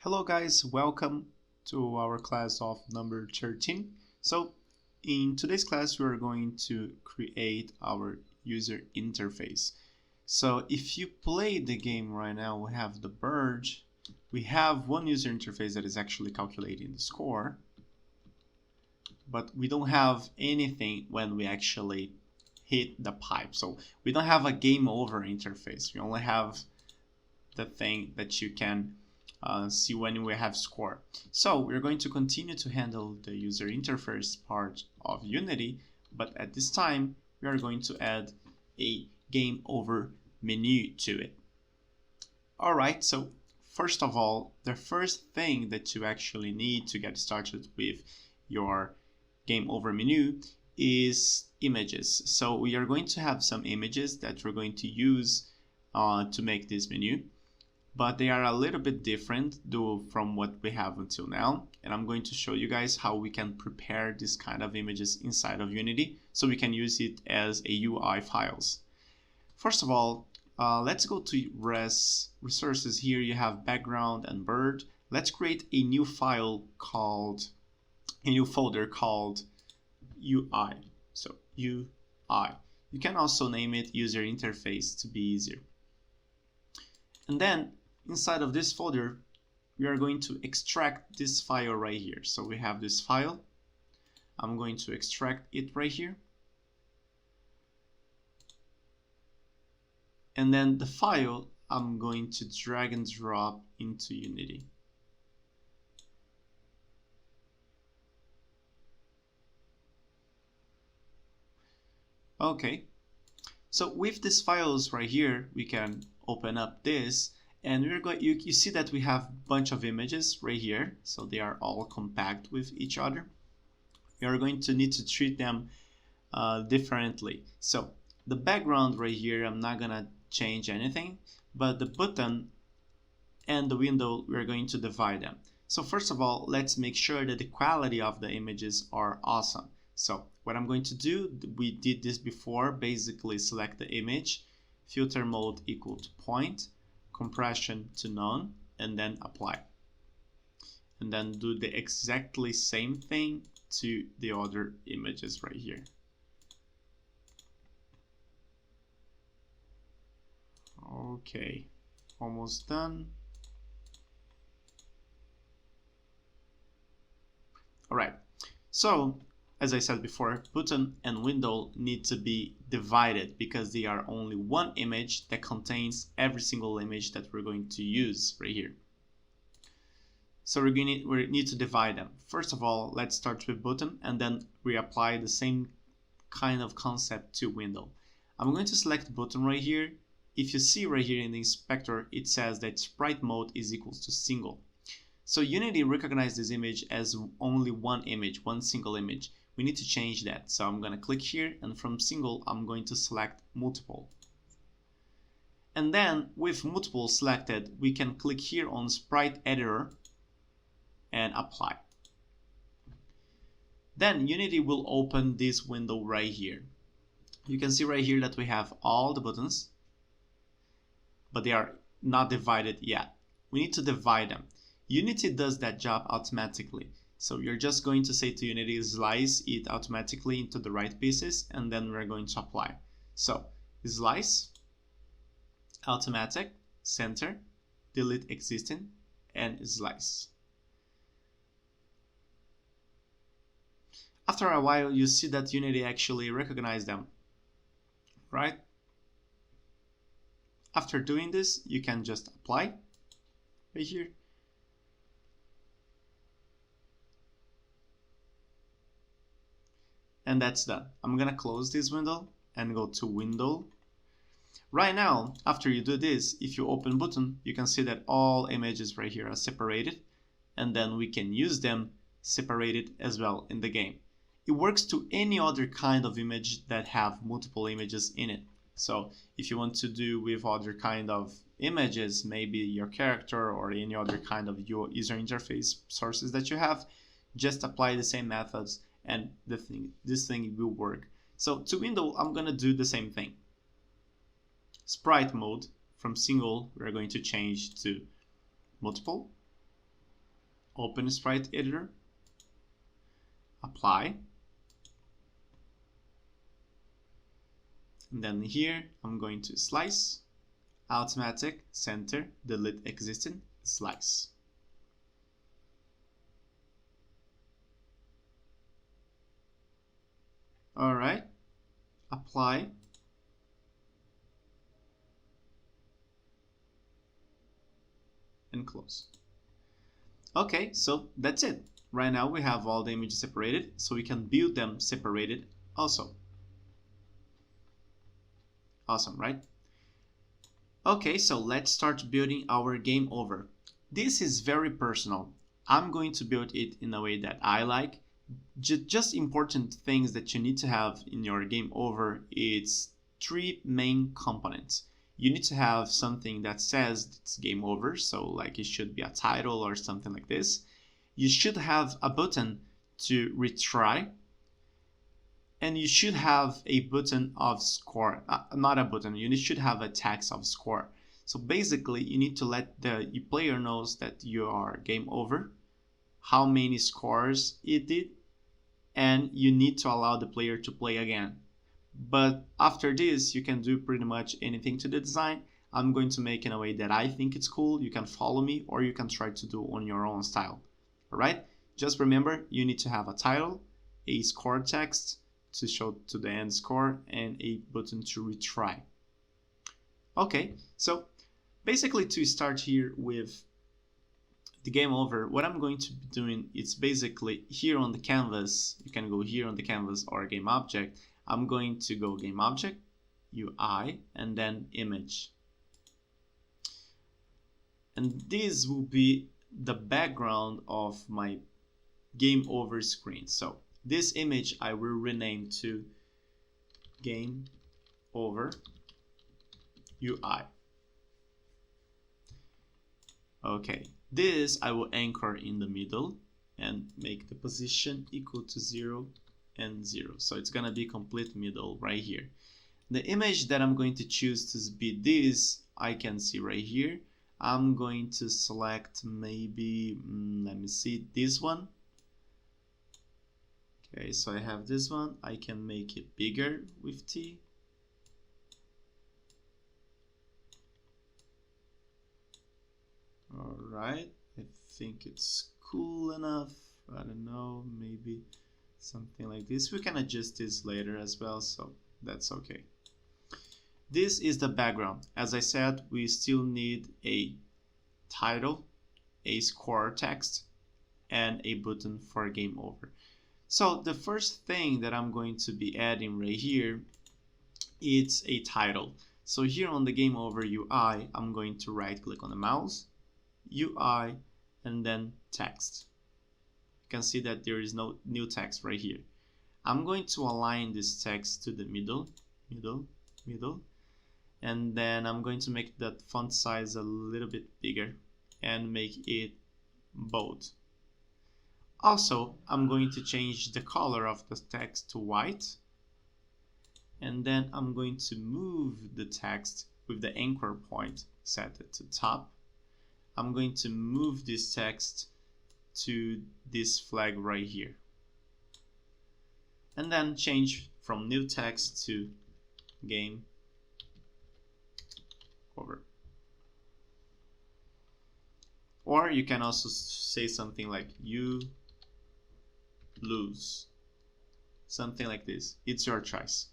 Hello guys, welcome to our class of number 13. So in today's class we are going to create our user interface. So if you play the game right now, we have the bird, we have one user interface that is actually calculating the score, but we don't have anything when we actually hit the pipe. So we don't have a game over interface. We only have the thing that you can see when we have score. So we're going to continue to handle the user interface part of Unity, but at this time we are going to add a game over menu to it. Alright, so first of all, the first thing that you actually need to get started with your game over menu is images. So we are going to have some images that we're going to use to make this menu, but they are a little bit different from what we have until now. And I'm going to show you guys how we can prepare this kind of images inside of Unity so we can use it as a UI files. First of all, let's go to resources. Here you have background and bird. Let's create a new folder called UI. So UI. You can also name it user interface to be easier. And then inside of this folder, we are going to extract this file right here. So we have this file. I'm going to extract it right here. And then the file, I'm going to drag and drop into Unity. Okay. So with these files right here, we can open up this, and we're going. You see that we have a bunch of images right here, so they are all compact with each other. We are going to need to treat them differently. So the background right here, I'm not gonna change anything, but the button and the window, we're going to divide them. So first of all, let's make sure that the quality of the images are awesome. So what I'm going to do, we did this before, basically select the image, filter mode equal to point, compression to none, and then apply. And then do the exactly same thing to the other images right here. Okay, almost done. All right, so as I said before, button and window need to be divided because they are only one image that contains every single image that we're going to use right here. So we need to divide them. First of all, let's start with button and then we apply the same kind of concept to window. I'm going to select button right here. If you see right here in the inspector, it says that sprite mode is equals to single. So Unity recognizes this image as only one image, one single image. We need to change that. So I'm going to click here, and from single, I'm going to select multiple. And then with multiple selected, we can click here on sprite editor and apply. Then Unity will open this window right here. You can see right here that we have all the buttons, but they are not divided yet. We need to divide them. Unity does that job automatically. So you're just going to say to Unity, slice it automatically into the right pieces, and then we're going to apply. So slice, automatic, center, delete existing, and slice. After a while, you see that Unity actually recognizes them, right? After doing this, you can just apply right here. And that's done. I'm gonna close this window and go to window. Right now, after you do this, if you open button, you can see that all images right here are separated, and then we can use them separated as well in the game. It works to any other kind of image that have multiple images in it. So if you want to do with other kind of images, maybe your character or any other kind of your user interface sources that you have, just apply the same methods and this thing will work. So to window, I'm gonna do the same thing. Sprite mode, from single, we're going to change to multiple. Open sprite editor, apply, and then here I'm going to slice, automatic, center, delete existing, slice. Alright, apply, and close. Okay, so that's it. Right now we have all the images separated, so we can build them separated also. Awesome, right? Okay, so let's start building our game over. This is very personal. I'm going to build it in a way that I like. Just important things that you need to have in your game over, it's 3 main components. You need to have something that says it's game over, so like it should be a title or something like this. You should have a button to retry, and you should have a button of score, not a button, you should have a text of score. So basically you need to let the player knows that you are game over, how many scores it did, and you need to allow the player to play again. But after this, you can do pretty much anything to the design. I'm going to make in a way that I think it's cool. You can follow me, or you can try to do on your own style. All right? Just remember, you need to have a title, a score text to show to the end score, and a button to retry. Okay, so basically to start here with the game over, what I'm going to be doing is basically here on the canvas, you can go here on the canvas or game object, I'm going to go game object, UI, and then image. And this will be the background of my game over screen. So this image I will rename to game over UI. Okay, this I will anchor in the middle and make the position equal to 0 and 0. So it's gonna be complete middle right here. The image that I'm going to choose to be this, I can see right here. I'm going to select maybe, let me see, this one. Okay, so I have this one. I can make it bigger with T. All right, I think it's cool enough. I don't know, maybe something like this. We can adjust this later as well, so that's okay. This is the background. As I said, we still need a title, a score text, and a button for game over. So the first thing that I'm going to be adding right here, it's a title. So here on the game over UI, I'm going to right click on the mouse, UI, and then text. You can see that there is no new text right here. I'm going to align this text to the middle, and then I'm going to make that font size a little bit bigger and make it bold. Also, I'm going to change the color of the text to white, and then I'm going to move the text with the anchor point set it to top. I'm going to move this text to this flag right here, and then change from new text to game over. Or you can also say something like you lose, something like this. It's your choice.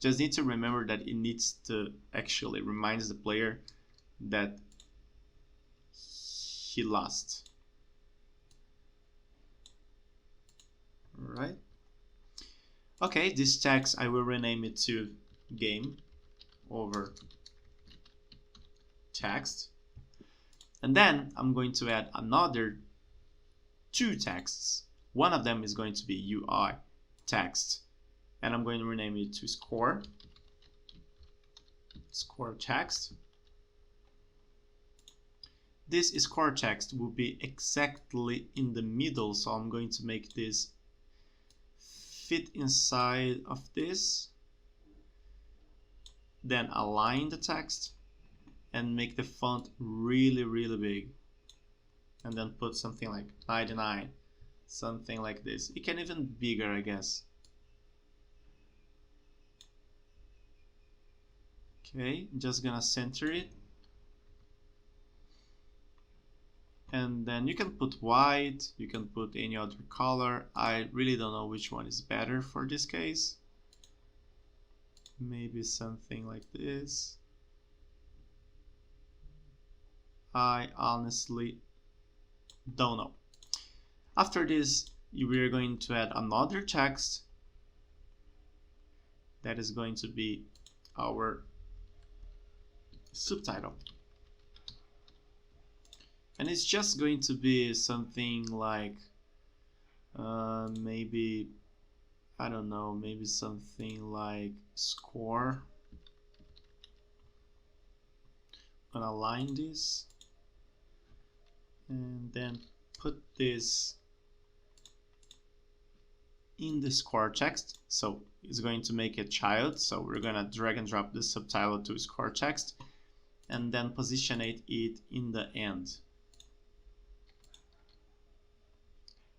Just need to remember that it needs to actually remind the player that he lost. All right. Okay, this text I will rename it to game over text, and then I'm going to add another 2 texts. One of them is going to be UI text, and I'm going to rename it to score text. This score text will be exactly in the middle, so I'm going to make this fit inside of this, then align the text and make the font really big. and then put something like 99, something like this. It can even be bigger, I guess. Okay, just gonna center it. And then you can put white, you can put any other color. I really don't know which one is better for this case. Maybe something like this. I honestly don't know. After this, we are going to add another text that is going to be our subtitle. And it's just going to be something like maybe, I don't know, maybe something like score. I'm gonna align this and then put this in the score text. So it's going to make a child, so we're gonna drag and drop the subtitle to score text and then position it in the end.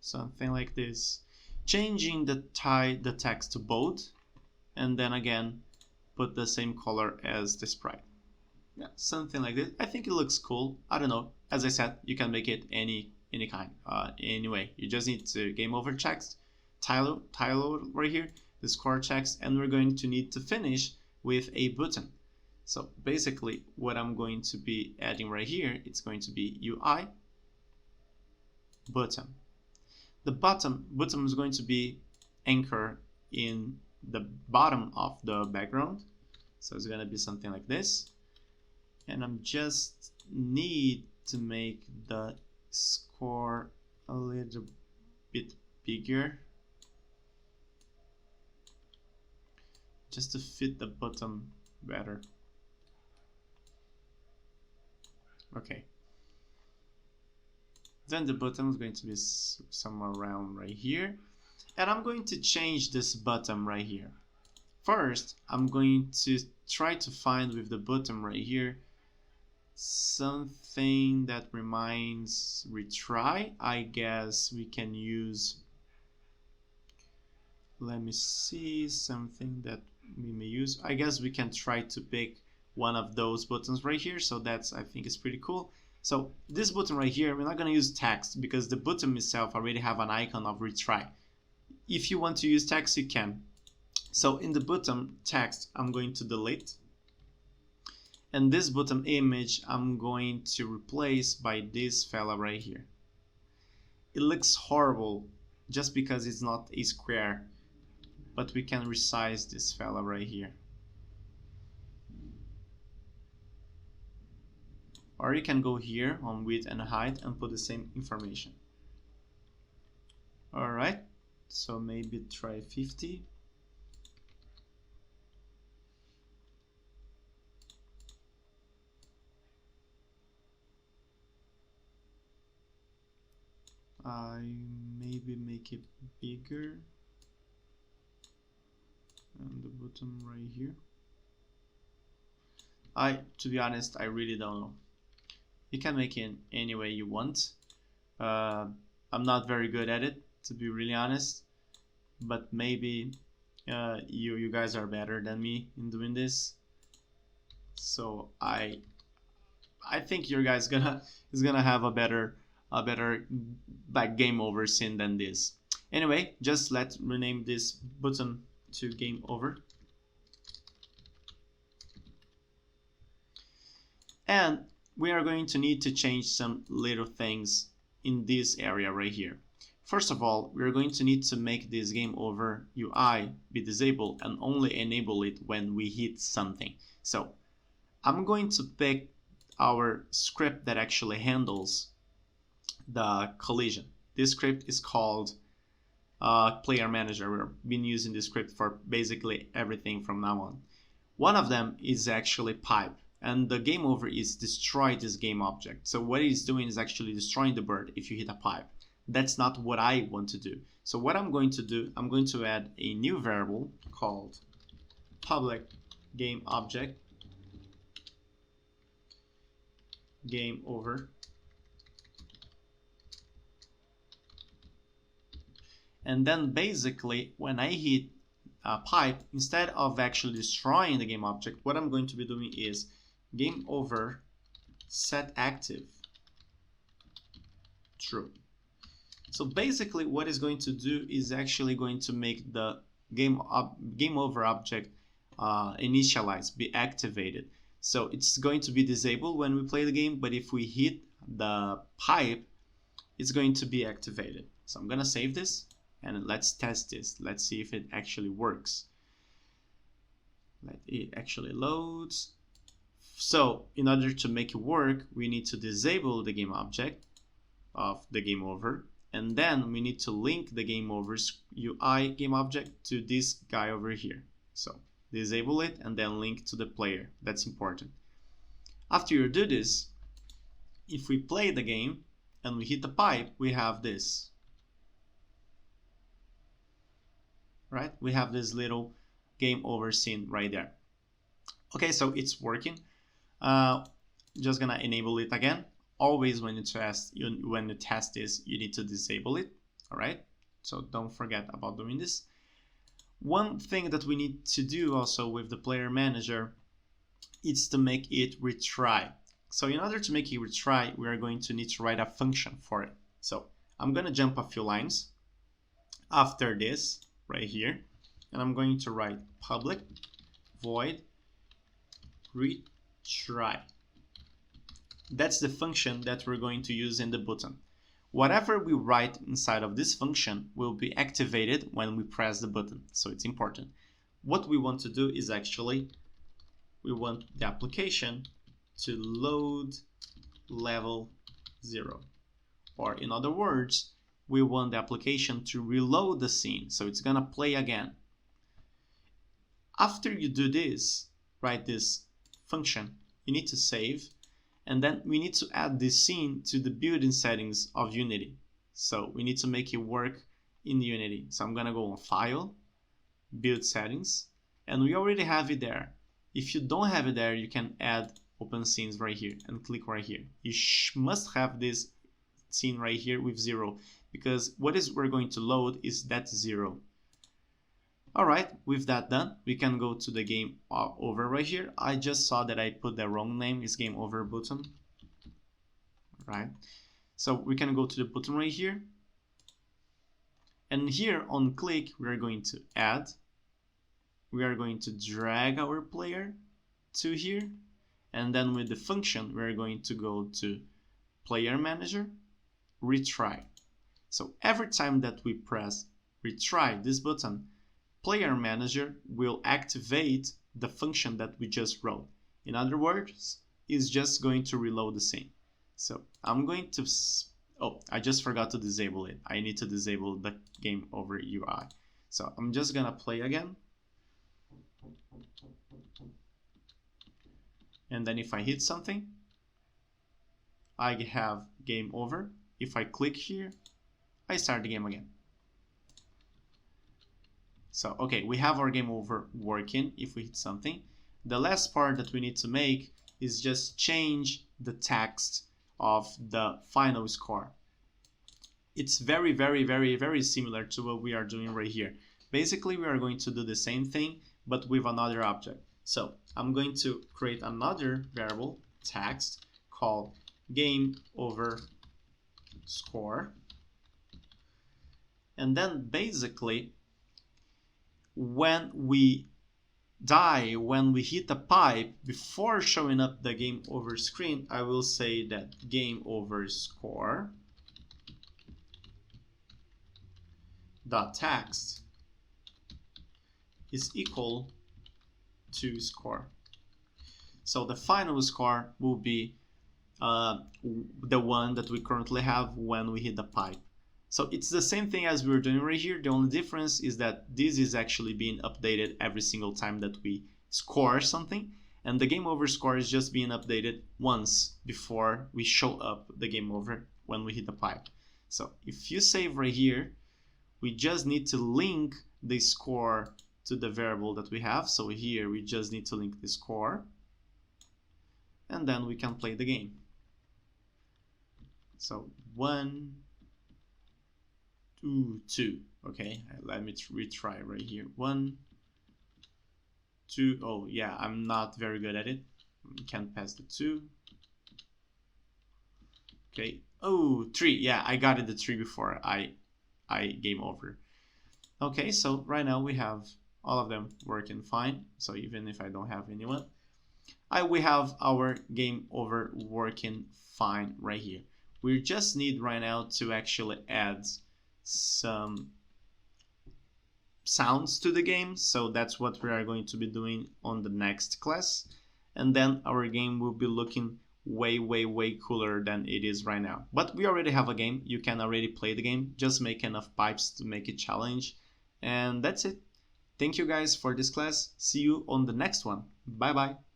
Something like this, changing the text to bold, and then again put the same color as the sprite. Yeah, something like this. I think it looks cool. I don't know. As I said, you can make it any kind. Anyway, you just need to game over text, title right here, the score text, and we're going to need to finish with a button. So basically, what I'm going to be adding right here, it's going to be UI button. The bottom is going to be anchor in the bottom of the background. So it's going to be something like this. And I'm just need to make the score a little bit bigger, just to fit the bottom better. Okay. Then the bottom is going to be somewhere around right here. And I'm going to change this bottom right here. First, I'm going to try to find with the bottom right here something that reminds retry. I guess we can use, let me see, something that we may use. I guess we can try to pick one of those buttons right here. So that's, I think, is pretty cool. So this button right here, we're not going to use text because the button itself already have an icon of retry. If you want to use text, you can. So in the button text, I'm going to delete. And this button image, I'm going to replace by this fella right here. It looks horrible just because it's not a square, but we can resize this fella right here. Or you can go here on width and height and put the same information. Alright, so maybe try 50. I maybe make it bigger. And the bottom right here. To be honest, I really don't know. You can make it any way you want. I'm not very good at it, to be really honest, but maybe you guys are better than me in doing this. So I think your guys is gonna have a better like game over scene than this. Anyway, just let's rename this button to game over. And we are going to need to change some little things in this area right here. First of all, we're going to need to make this game over UI be disabled and only enable it when we hit something. So I'm going to pick our script that actually handles the collision. This script is called Player Manager. We've been using this script for basically everything from now on. One of them is actually pipe. And the game over is destroy this game object. So what it's doing is actually destroying the bird if you hit a pipe. That's not what I want to do. So what I'm going to do, I'm going to add a new variable called public game object game over. And then basically when I hit a pipe, instead of actually destroying the game object, what I'm going to be doing is game over set active true. So basically what it's going to do is actually going to make the game over object initialize, be activated. So it's going to be disabled when we play the game, but if we hit the pipe, it's going to be activated. So I'm gonna save this and let's test this. Let's see if it actually works. Let it actually loads. So in order to make it work, we need to disable the game object of the game over, and then we need to link the game over's UI game object to this guy over here. So disable it and then link to the player. That's important. After you do this, if we play the game and we hit the pipe, we have this. Right? We have this little game over scene right there. Okay, so it's working. Just gonna enable it again. Always when you test this, you need to disable it. All right, so don't forget about doing this. One thing that we need to do also with the player manager is to make it retry. So in order to make it retry, we are going to need to write a function for it. So I'm going to jump a few lines after this right here, and I'm going to write public void retry. That's the function that we're going to use in the button. Whatever we write inside of this function will be activated when we press the button. So it's important. What we want to do is actually, we want the application to load level 0. Or in other words, we want the application to reload the scene. So it's gonna play again. After you do this, write this function, you need to save. And then we need to add this scene to the building settings of Unity. So we need to make it work in Unity. So I'm gonna go on File, Build Settings, and we already have it there. If you don't have it there, you can add Open Scenes right here and click right here. You must have this scene right here with 0, because what we're going to load is that 0. Alright, with that done, we can go to the game over right here. I just saw that I put the wrong name, it's game over button. Right, so we can go to the button right here. And here on click, we are going to add. We are going to drag our player to here. And then with the function, we are going to go to player manager, retry. So every time that we press retry this button, player manager will activate the function that we just wrote. In other words, it's just going to reload the scene. So I'm going to, oh, I just forgot to disable it. I need to disable the game over UI. So I'm just gonna play again. And then if I hit something, I have game over. If I click here, I start the game again. So, okay, we have our game over working if we hit something. The last part that we need to make is just change the text of the final score. It's very, very, very, very similar to what we are doing right here. Basically, we are going to do the same thing, but with another object. So, I'm going to create another variable, text, called game over score. And then basically, when we die, when we hit a pipe, before showing up the game over screen, I will say that game over score dot text is equal to score. So the final score will be the one that we currently have when we hit the pipe. So it's the same thing as we were doing right here. The only difference is that this is actually being updated every single time that we score something, and the game over score is just being updated once before we show up the game over when we hit the pipe. So if you save right here, we just need to link the score to the variable that we have. So here we just need to link the score, and then we can play the game. So 1, 2, 2. Okay, let me retry right here. 1, 2. Oh yeah, I'm not very good at it. Can't pass the 2. Okay. Oh, 3. Yeah, I got it the 3 before I game over. Okay, so right now we have all of them working fine. So even if I don't have anyone, we have our game over working fine right here. We just need right now to actually add some sounds to the game. So that's what we are going to be doing on the next class. And then our game will be looking way cooler than it is right now. But we already have a game. You can already play the game. Just make enough pipes to make it challenge. And that's it. Thank you guys for this class. See you on the next one. Bye bye.